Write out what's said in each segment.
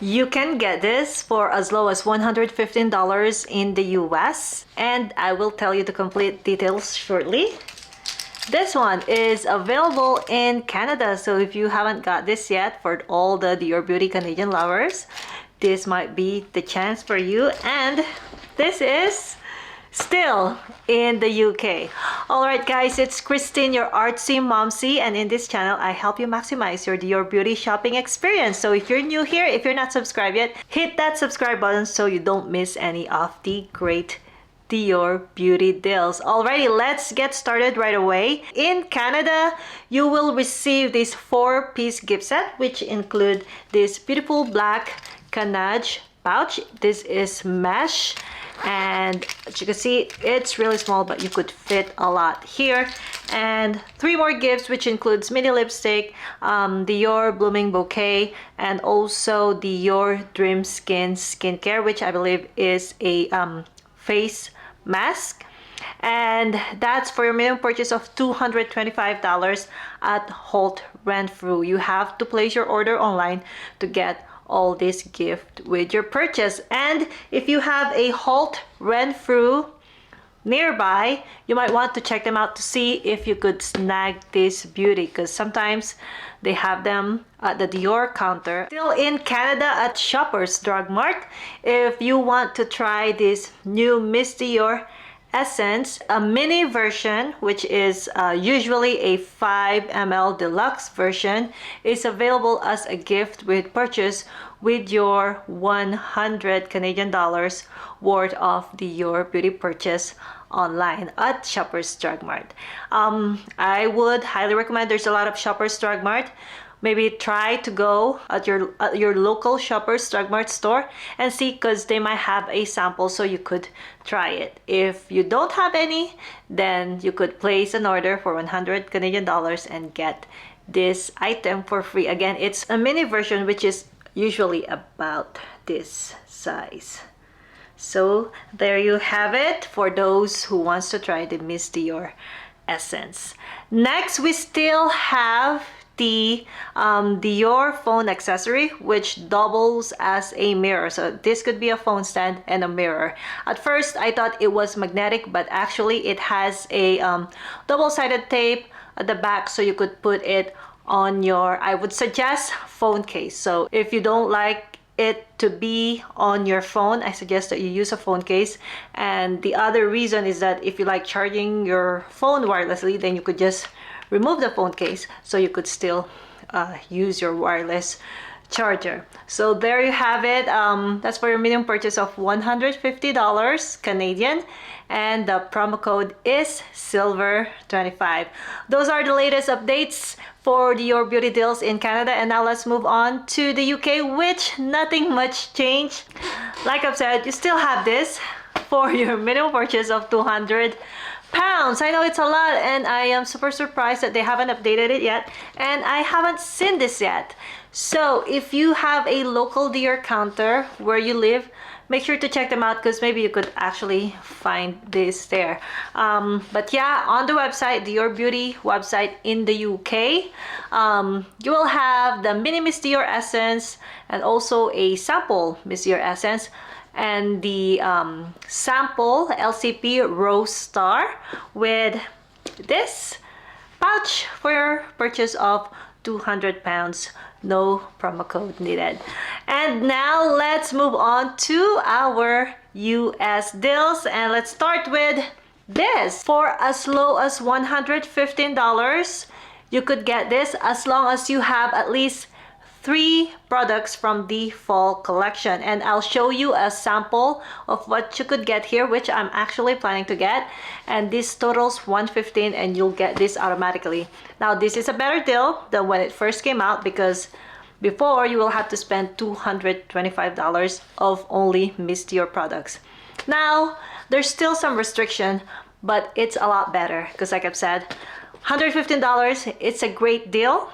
You can get this for as low as $115 in the US, and I will tell you the complete details shortly. This one is available in Canada, so if you haven't got this yet, for all the Dior Beauty Canadian lovers, this might be the chance for you. And this is still in the UK. Alright guys, it's Christine, your Artsy Momsy, and in this channel I help you maximize your Dior Beauty shopping experience. So if you're new here, if you're not subscribed yet, hit that subscribe button so you don't miss any of the great Dior Beauty deals. Alrighty, let's get started right away. In Canada, you will receive this 4-piece gift set, which include this beautiful black canage pouch. This is mesh, and as you can see, it's really small, but you could fit a lot here. And 3 more gifts, which includes mini lipstick, Dior Blooming Bouquet, and also Dior Dream Skin skincare, which I believe is a face mask. And that's for your minimum purchase of $225 at Holt Renfrew. You have to place your order online to get all this gift with your purchase. And if you have a Holt Renfrew nearby, you might want to check them out to see if you could snag this beauty, because sometimes they have them at the Dior counter. Still in Canada at Shoppers Drug Mart, if you want to try this new Miss Dior Essence, a mini version, which is usually a 5 ml deluxe version, is available as a gift with purchase with your 100 Canadian dollars worth of Dior Beauty purchase online at Shoppers Drug Mart. I would highly recommend, there's a lot of Shoppers Drug Mart. Maybe try to go at your local Shoppers Drug Mart store and see, because they might have a sample so you could try it. If you don't have any, then you could place an order for 100 Canadian dollars and get this item for free. Again, it's a mini version, which is usually about this size. So there you have it for those who wants to try the Miss Dior Essence. Next, we still have the Dior phone accessory, which doubles as a mirror. So this could be a phone stand and a mirror. At first I thought it was magnetic, but actually it has a double-sided tape at the back, so you could put it on your, I would suggest, phone case. So if you don't like it to be on your phone, I suggest that you use a phone case. And the other reason is that if you like charging your phone wirelessly, then you could just remove the phone case so you could still use your wireless charger. So there you have it. That's for your minimum purchase of $150 Canadian, and the promo code is silver25. Those are the latest updates for Dior Beauty deals in Canada. And now let's move on to the UK, which nothing much changed. Like I've said, you still have this for your minimum purchase of £200. I know it's a lot, and I am super surprised that they haven't updated it yet, and I haven't seen this yet. So if you have a local Dior counter where you live, make sure to check them out, because maybe you could actually find this there. But yeah, on the website, Dior Beauty website in the UK, you will have the mini Miss Dior Essence and also a sample Miss Dior Essence, and the sample LCP Rose Star with this pouch for your purchase of £200. No promo code needed. And now let's move on to our US deals, and let's start with this. For as low as $115, you could get this as long as you have at least 3 products from the fall collection. And I'll show you a sample of what you could get here, which I'm actually planning to get, and this totals $115, and you'll get this automatically. Now this is a better deal than when it first came out, because before you will have to spend $225 of only Miss Dior products. Now there's still some restriction, but it's a lot better, because like I've said, $115, it's a great deal.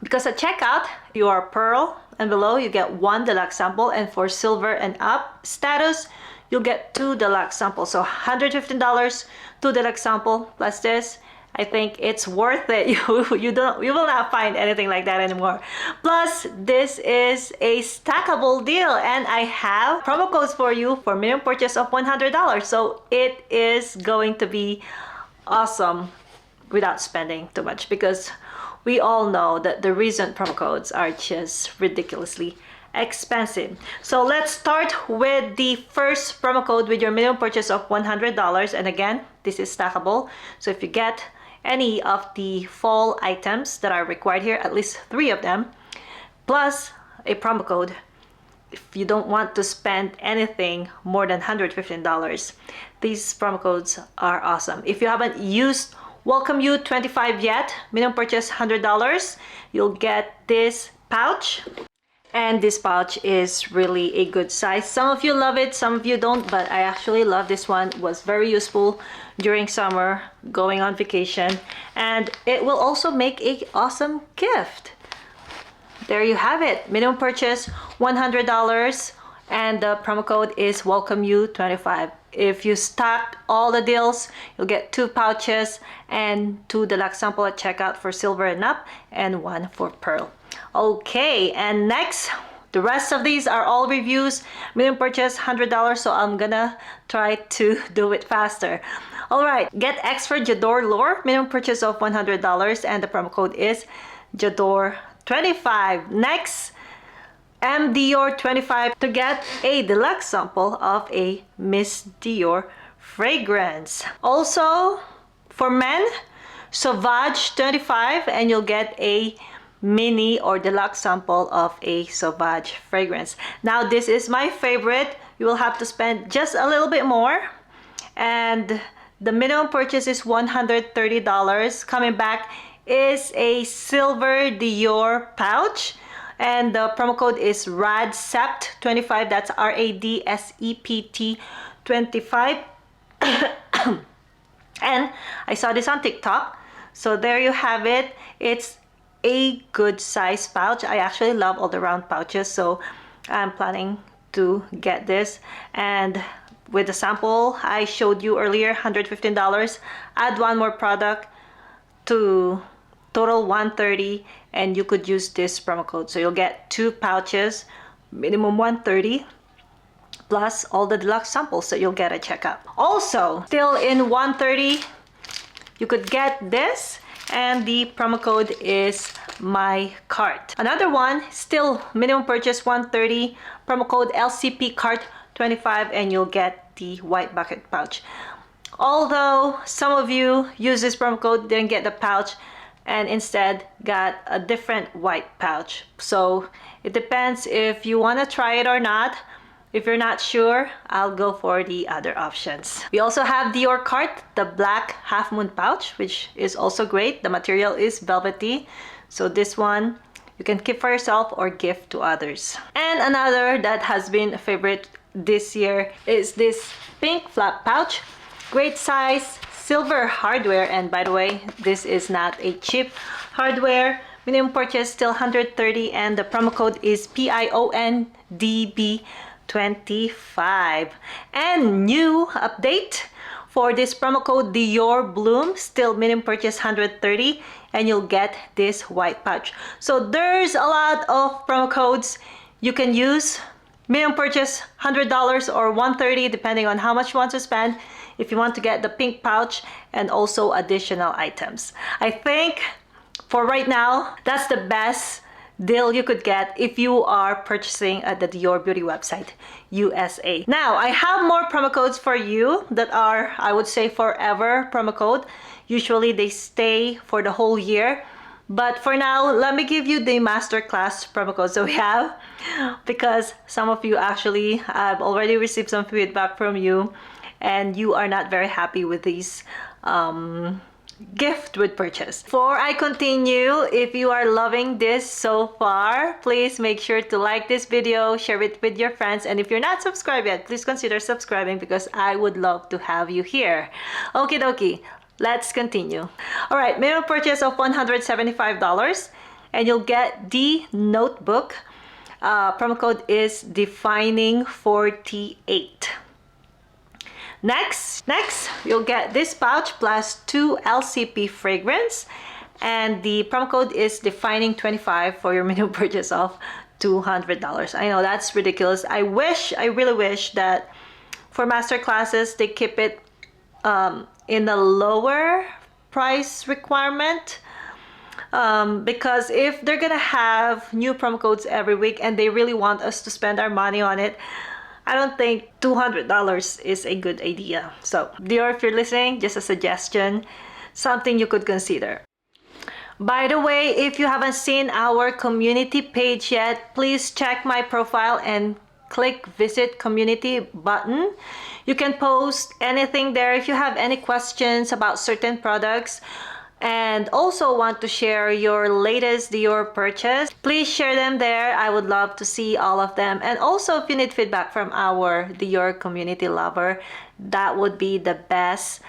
Because at checkout, you are pearl and below, you get 1 deluxe sample, and for silver and up status, you'll get 2 deluxe samples. So $115, 2 deluxe sample plus this, I think it's worth it. You will not find anything like that anymore. Plus, this is a stackable deal, and I have promo codes for you for minimum purchase of $100. So it is going to be awesome without spending too much, because we all know that the recent promo codes are just ridiculously expensive. So let's start with the first promo code with your minimum purchase of $100. And again, this is stackable. So if you get any of the fall items that are required here, at least 3 of them, plus a promo code, if you don't want to spend anything more than $115, these promo codes are awesome. If you haven't used Welcome You 25 yet, minimum purchase $100, you'll get this pouch. And this pouch is really a good size. Some of you love it, some of you don't, but I actually love this one. It was very useful during summer, going on vacation, and it will also make an awesome gift. There you have it. Minimum purchase $100, and the promo code is Welcome You 25. If you stack all the deals, you'll get 2 pouches and 2 deluxe sample at checkout for silver and up, and 1 for pearl. Okay, and next, the rest of these are all reviews. Minimum purchase $100, so I'm gonna try to do it faster. All right, get X for Dior Lore, minimum purchase of $100, and the promo code is Dior 25. Next, Dior 25 to get a deluxe sample of a Miss Dior fragrance. Also, for men, Sauvage 25, and you'll get a mini or deluxe sample of a Sauvage fragrance. Now, this is my favorite. You will have to spend just a little bit more, and the minimum purchase is $130. Coming back is a silver Dior pouch, and the promo code is RADSEPT25. That's RADSEPT 25. And I saw this on TikTok, so there you have it. It's a good size pouch. I actually love all the round pouches, so I'm planning to get this. And with the sample I showed you earlier, $115, add 1 more product to total $130, and you could use this promo code. So you'll get 2 pouches, minimum $130, plus all the deluxe samples that you'll get at checkout. Also, still in $130, you could get this, and the promo code is my cart. Another one, still minimum purchase $130, promo code LCP cart 25, and you'll get the white bucket pouch. Although some of you use this promo code, didn't get the pouch, and instead got a different white pouch. So it depends if you want to try it or not. If you're not sure, I'll go for the other options. We also have Dior Cart, the black half moon pouch, which is also great. The material is velvety, so this one you can keep for yourself or gift to others. And another that has been a favorite this year is this pink flap pouch. Great size, silver hardware, and by the way, this is not a cheap hardware. Minimum purchase still $130, and the promo code is PIONDB25. And new update for this promo code Dior Bloom, still minimum purchase $130, and you'll get this white pouch. So there's a lot of promo codes you can use. Minimum purchase $100 or $130, depending on how much you want to spend, if you want to get the pink pouch and also additional items. I think for right now, that's the best deal you could get if you are purchasing at the Dior Beauty website, USA. Now, I have more promo codes for you that are, I would say, forever promo code. Usually they stay for the whole year. But for now, let me give you the masterclass promo codes that we have, because some of you actually, I've already received some feedback from you, and you are not very happy with these gift with purchase. Before I continue, if you are loving this so far, please make sure to like this video, share it with your friends, and if you're not subscribed yet, please consider subscribing, because I would love to have you here. Okie dokie, let's continue. All right, minimum purchase of $175, and you'll get the notebook. Promo code is Defining 48. Next, you'll get this pouch plus 2 LCP fragrance, and the promo code is defining25 for your minimum purchase of $200. I know that's ridiculous. I really wish that for master classes they keep it in the lower price requirement, because if they're gonna have new promo codes every week and they really want us to spend our money on it, I don't think $200 is a good idea. So Dior, if you're listening, just a suggestion, something you could consider. By the way, if you haven't seen our community page yet, please check my profile and click visit community button. You can post anything there if you have any questions about certain products and also want to share your latest Dior purchase. Please share them there. I would love to see all of them. And also if you need feedback from our Dior community lover, that would be the best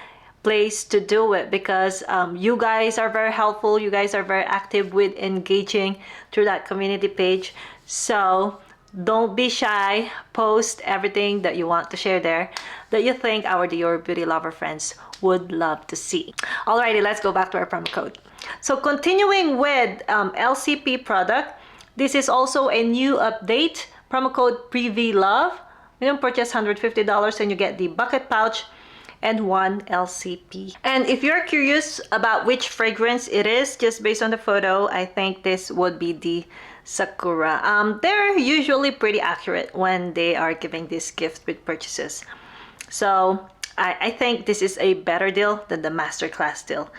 place to do it, because you guys are very helpful. You guys are very active with engaging through that community page. So don't be shy. Post everything that you want to share there that you think our Dior Beauty lover friends would love to see. Alrighty, let's go back to our promo code. So continuing with LCP product, this is also a new update. Promo code PREVLOVE. Minimum purchase $150 and you get the bucket pouch and 1 LCP. And if you're curious about which fragrance it is, just based on the photo, I think this would be the Sakura. They're usually pretty accurate when they are giving this gift with purchases. So I think this is a better deal than the masterclass deal.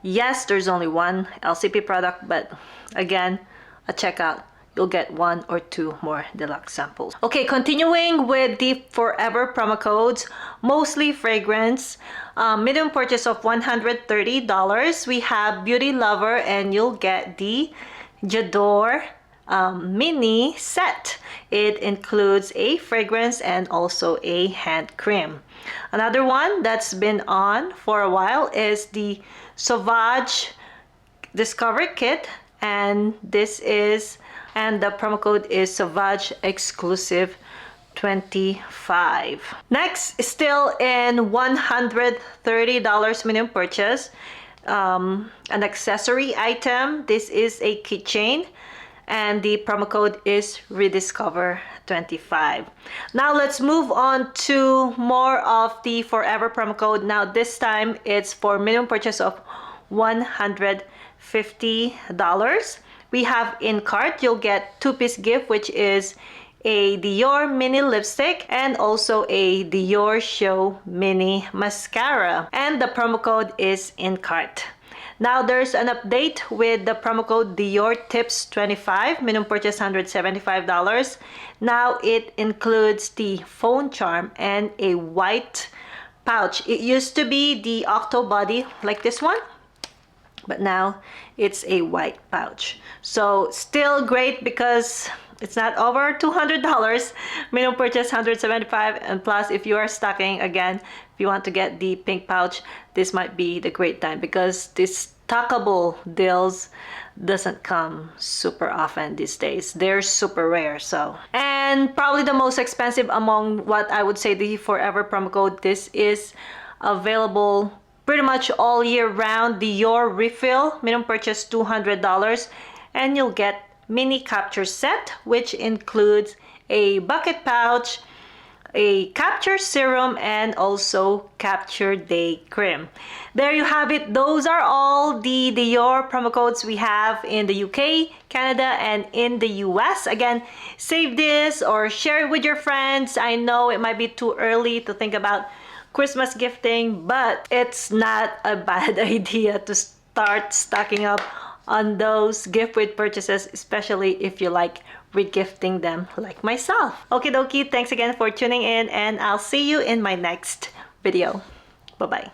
Yes, there's only 1 LCP product, but again, a checkout, you'll get 1 or 2 more deluxe samples. Okay, continuing with the forever promo codes, mostly fragrance. Minimum purchase of $130. We have Beauty Lover and you'll get the Dior mini set. It includes a fragrance and also a hand cream. Another one that's been on for a while is the Sauvage Discover Kit, and the promo code is Sauvage Exclusive 25. Next, still in $130 minimum purchase, an accessory item. This is a keychain and the promo code is Rediscover 25. Now let's move on to more of the forever promo code. Now this time it's for minimum purchase of $150. We have in cart, you'll get 2-piece gift, which is a Dior mini lipstick and also a Dior Show mini mascara, and the promo code is in cart. Now there's an update with the promo code Dior Tips 25, minimum purchase $175. Now it includes the phone charm and a white pouch. It used to be the Octo body like this one, but now it's a white pouch. So still great because it's not over $200. Minimum purchase $175, and plus if you are stocking, again, if you want to get the pink pouch, this might be the great time because this stackable deals doesn't come super often these days. They're super rare. So, and probably the most expensive among what I would say the forever promo code, this is available pretty much all year round. Dior refill, minimum purchase $200, and you'll get mini capture set, which includes a bucket pouch, a capture serum, and also capture day cream. There you have it. Those are all the Dior promo codes we have in the UK, Canada, and in the US. Again, save this or share it with your friends. I know it might be too early to think about Christmas gifting, but it's not a bad idea to start stocking up on those gift with purchases, especially if you like regifting them like myself. Okie dokie, thanks again for tuning in, and I'll see you in my next video. Bye-bye.